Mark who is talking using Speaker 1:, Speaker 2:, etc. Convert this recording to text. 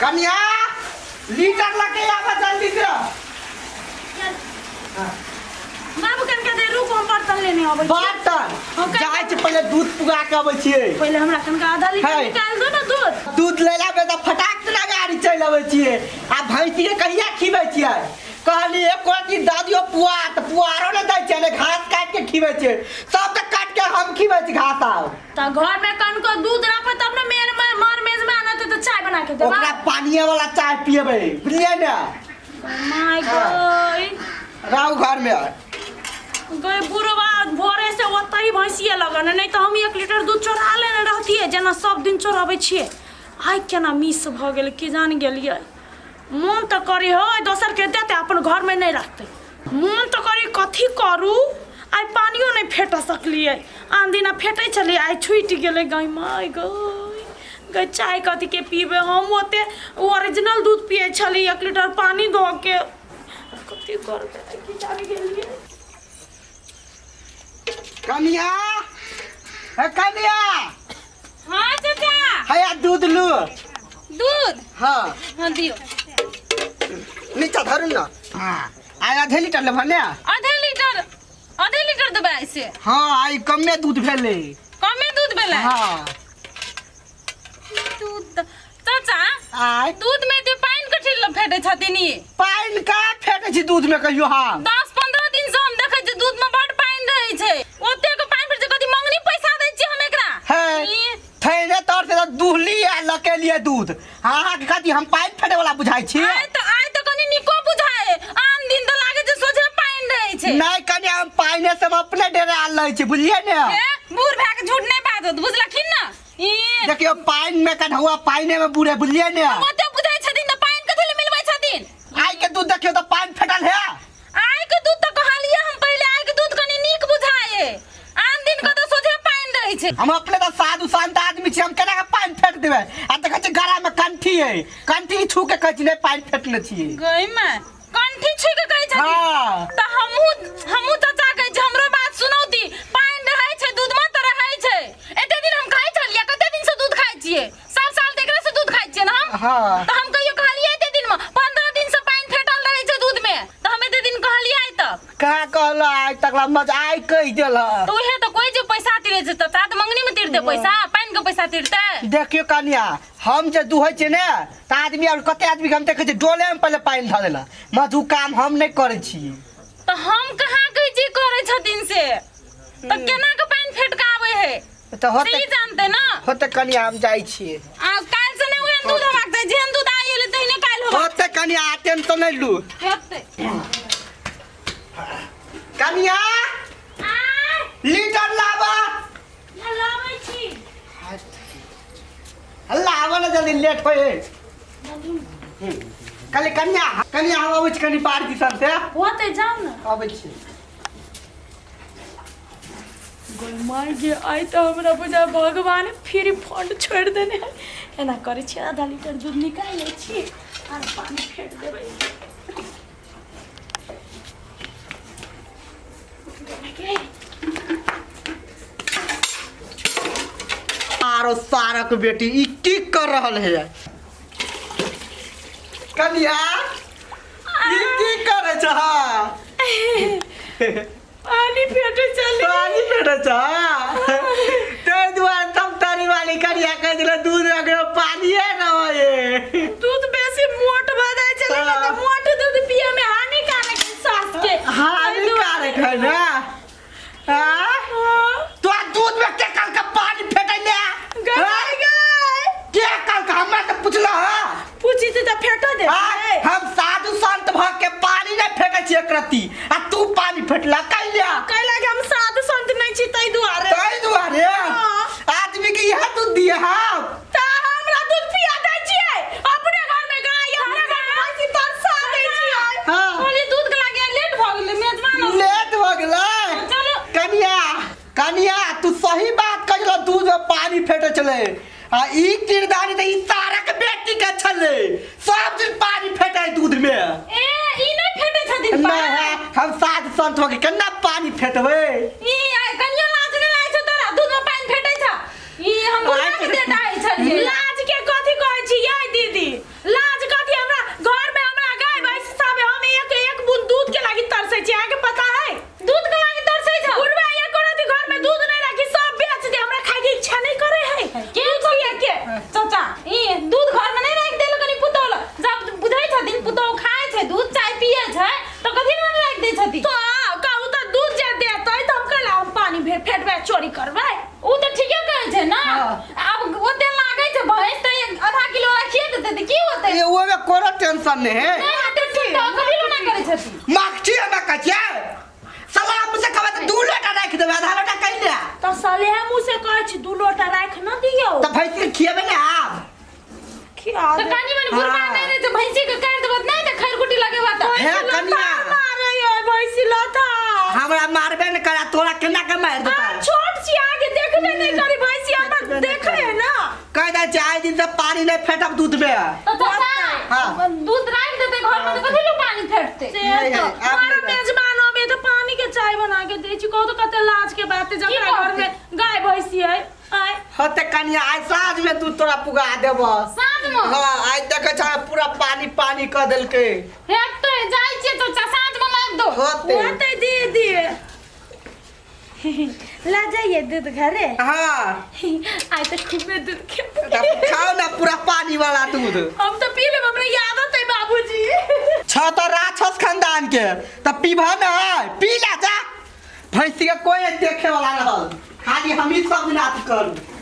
Speaker 1: कन्या लीटर लगे आवा जल्दी से।
Speaker 2: बाबू कनका दे रुक हम बर्तन लेने आबै छी।
Speaker 1: बर्तन जाय छ पहले दूध पुगा के आबै छियै।
Speaker 2: पहले हमरा कनका आधा लीटर निकाल दो ना दूध।
Speaker 1: दूध ले लाबे त फटाक से गाड़ी चल आबै छियै। आ भैंसी के कहिया खिबै छियै? कहली एक कोटी दादियो पुआ त पुआरो ने दै छै ने घास काट के खिबै छै। सब त काट के हम खिबै छी घास आउ।
Speaker 2: त घर में कनको दूध रखो तब ना मेर में मार मेज में आना तो चाय बना के देबा।
Speaker 1: ओकरा पानी वाला चाय पिएबै बुझलियै ने।
Speaker 2: माय गॉड
Speaker 1: राव घर में
Speaker 2: गए बुढ़वा भोरे से ओतही भैंसिए लगन नहीं तो हम 1 लीटर दूध चोरा लेने रहतिए जना सब दिन चोराबै छिए। आइ केना मिस भ गेल कि जान गेलिए। मन तो करी हो दोसर के देते अपन घर में नहीं रखते। मन तो करी कथी करू आई पानियो नहीं फेट सकलिए। आन दिना फेटे चली आई छूट गेले गई माय गई चाय कथी के पीबे हम ओते ओरिजिनल दूध पिए छली 1 लीटर पानी दो के कथी करबे कि जान गेलिए।
Speaker 1: कन्या है कन्या।
Speaker 2: हाँ चाचा
Speaker 1: हया दूध लू।
Speaker 2: दूध
Speaker 1: हाँ
Speaker 2: हाँ दियो।
Speaker 1: नीचा धरू ना। हाँ आय आधे लीटर ले भने।
Speaker 2: आधे लीटर देबे ऐसे।
Speaker 1: हाँ आई कमे दूध भेले।
Speaker 2: कमे दूध भेले।
Speaker 1: हाँ
Speaker 2: दूध चाचा
Speaker 1: आय
Speaker 2: दूध में दे पानी कथि ल फेटे छथिन ई।
Speaker 1: पानी का फेटे छी दूध में कहियो। हाँ
Speaker 2: 10-15 दिन से हम देखे छी दूध में बड़ पानी रहै छै। ओते के पानी फेटे कथि मंगनी पैसा दै छी हम एकरा।
Speaker 1: है थैने तोर से दूहली आ लके लिए दूध। हाँ के कथि हम पानी फेटे वाला बुझाई छी।
Speaker 2: आइ तो कनी निको बुझाए। आन दिन त लागे छै सोझे पानी रहै छै।
Speaker 1: नहीं कन्या हम पानी से हम अपने डेरे आल रही छी बुझलिए ने।
Speaker 2: बूढ़ भै के झूठ नहीं बाजत बुझलखिन ना। ई
Speaker 1: देखियो पानी में कढ़वा पानी में बूढ़े बुझलिए ने।
Speaker 2: ओते बुझाई छथिन त पानी कथि ल मिलबै छथिन।
Speaker 1: आई के दूध देखियो तो पानी फेटल है।
Speaker 2: आइ के दूध त कहलिए हम पहले आइ के दूध कनी नीक बुझाए। आन दिन के त सोझे पानी रहै छै।
Speaker 1: हम अपने तो साधु संत आदमी छी हम केना के पानी फेट देबै। आ देखे छी गरा में कंठी है कंठी छू के कहै छी नहीं पानी फेटले छी।
Speaker 2: गई में कंठी छू के कहै छथिन।
Speaker 1: हाँ
Speaker 2: त हमहु चाचा कहै छी हमरो बात सुनौती। पानी रहै छै दूध में त रहै छै। एते दिन हम खाइ छलिए कते दिन से दूध खाइ छिए। सब साल देखरे से दूध खाइ छिए ना हम।
Speaker 1: हाँ
Speaker 2: त हम कहियो कहलिए एते दिन में 15 दिन से पानी फेटल रहै छै दूध में त हम एते दिन कहलिए आइ तक।
Speaker 1: कहा कहला आज तक मजा आई कह देला।
Speaker 2: तो उहे तो कोई जे पैसा तिरे छै त तात मंगनी में तिरते पैसा पानी के पैसा तिरते।
Speaker 1: देखियो कन्या हम जे दुहै छै ने त आदमी और कते आदमी के हम देखे छै डोले में पहले पानी ध देला। मधु काम हम नहीं करे छी।
Speaker 2: त हम कहाँ कहै छी करे छथिन से। त केना के पानी फेट के आबै है
Speaker 1: तो होते
Speaker 2: सही जानते ना।
Speaker 1: होते कन्या हम जाई छी।
Speaker 2: आ काल से ने उहे दूध हमाक दे जेन दूध आइ एले तहिने काल होबा।
Speaker 1: होते कन्या टेंशन नहीं लू।
Speaker 2: हेते
Speaker 1: कन्या
Speaker 2: आ
Speaker 1: लीटर लावा।
Speaker 2: लाबै छी।
Speaker 1: लावा ना जल्दी लेट होए। कल कन्या कन्या हम आबै छी कनी बाहर दिसन से।
Speaker 2: होते जाम ना।
Speaker 1: आबै छी।
Speaker 2: माय गे आई तो हमरा बुझा भगवान फ्री फंड छोड़ देने है। एना करे छी आधा लीटर दूध निकाल ले छी और पानी फेट देबै।
Speaker 1: आरो सारक बेटी ई की कर रहल है। कन्या ई की करे छ।
Speaker 2: पानी फेटे चली।
Speaker 1: पानी फेटे छ। ते दुआर तम तारी वाली कन्या कह दिला दूध रखो पानी है ना ये।
Speaker 2: दूध बेसी मोट भ जाय छै ना त मोट दूध पिए में हानिकारक है स्वास्थ्य के।
Speaker 1: हानिकारक है ना। हां तो दूध में के कल का पानी फेटैले।
Speaker 2: गई
Speaker 1: के कल का हमरा से पूछला।
Speaker 2: पूछी त फेटा दे।
Speaker 1: हम साधु संत भ के पानी नहीं फेटे छी एकरती आ तू पानी फेटला कैला।
Speaker 2: कैला के हम साधु संत नहीं छी तई दुआरे।
Speaker 1: तई दुआरे आदमी के यह दूध दिए हम।
Speaker 2: त हमरा दूध पिया दै छियै अपने घर में गाय हमरा घर में भैंसी तरसा दै छियै।
Speaker 1: हां
Speaker 2: बोली दूध के लागे लेट भ गेलै मेजबान।
Speaker 1: लेट भ गेलै।
Speaker 2: चलो
Speaker 1: कन्या कन्या तू सही बात कहला दूध में पानी फेटे चले। आ ई किरदानी त ई तारक बेटी के छले। सब दिन पानी फेटे दूध में।
Speaker 2: ए ई नहीं फेटे छथिन
Speaker 1: नहीं हम साधु संत हो के केना पानी फेटबै।
Speaker 2: ई कनियो लाज नहीं लागे छ तोरा दूध में पानी फेटे छ। ई हम बुला के दे दै छलिए। लाज के
Speaker 3: चाचा ई दूध घर में नहीं रख देल कनी पुतौल जब बुझै छथिन पुतौ खाए छै दूध चाय पिए छै तो कथि न रख दे छथिन
Speaker 2: तो कहू तो दूध जे देतै त हम कला पानी भेर फेटबै चोरी करबै
Speaker 3: उ तो ठीके कहै छै ना अब ओते लागै छै भैंस तो आधा किलो रखिए देते त की होतै
Speaker 1: ये वो में कोनो टेंशन नहीं है
Speaker 3: नहीं हटे ठीक तो कथि न करे छथिन
Speaker 1: माखी है मैं कचिया साला मुझसे कहबे तो 2 लोटा रख देबे आधा लोटा कहि ले
Speaker 2: त साले हम उसे कहै छी 2 लोटा राख न दियौ
Speaker 1: तो भैंसी के खिएबे ना आप
Speaker 2: खिया
Speaker 3: तो कानी मन बुरबा नहीं रे जो भैंसी के कर देबत नहीं त खैरकुटी लगेबा त
Speaker 1: है कनिया
Speaker 2: मारे ये भैंसी लथा
Speaker 1: हमरा मारबे न करा तोरा केना के मार देता
Speaker 2: छोट छी आगे देखबे नहीं करी भैंसी हम देखे है ना
Speaker 1: कह दे चाय दिन से पानी नहीं फेटब दूध में
Speaker 3: तो चाचा
Speaker 1: हाँ।
Speaker 3: दूध रख देते घर में तो कथि लो पानी फेटते
Speaker 2: से
Speaker 1: नहीं,
Speaker 2: तो
Speaker 1: आप
Speaker 2: हमारा
Speaker 1: नहीं
Speaker 2: मेजबान अबे तो पानी के चाय बना के दे छी कहो तो कते लाज के बात है जकरा घर में गाय भैंसी है आय
Speaker 1: होते कनिया आज साँझ में दूध तोरा पुगा देब
Speaker 3: साँझ में
Speaker 1: हाँ आज देखे छ पूरा पानी पानी कर देलके
Speaker 3: हेतै जाय छै तो साँझ में लाग दो
Speaker 1: होते
Speaker 2: होते दे दिए ला जाइए दूध घरे
Speaker 1: हाँ
Speaker 2: आज तो खूब में दूध
Speaker 1: तब
Speaker 2: के
Speaker 1: खाओ ना पूरा पानी वाला दूध
Speaker 2: हम तो पी ले हमरा याद है बाबूजी
Speaker 1: छ तो राक्षस खानदान के तब पीबा ना पी ला जा भैंसी के कोई देखे वाला रहल खाली हम ही सब नाच करू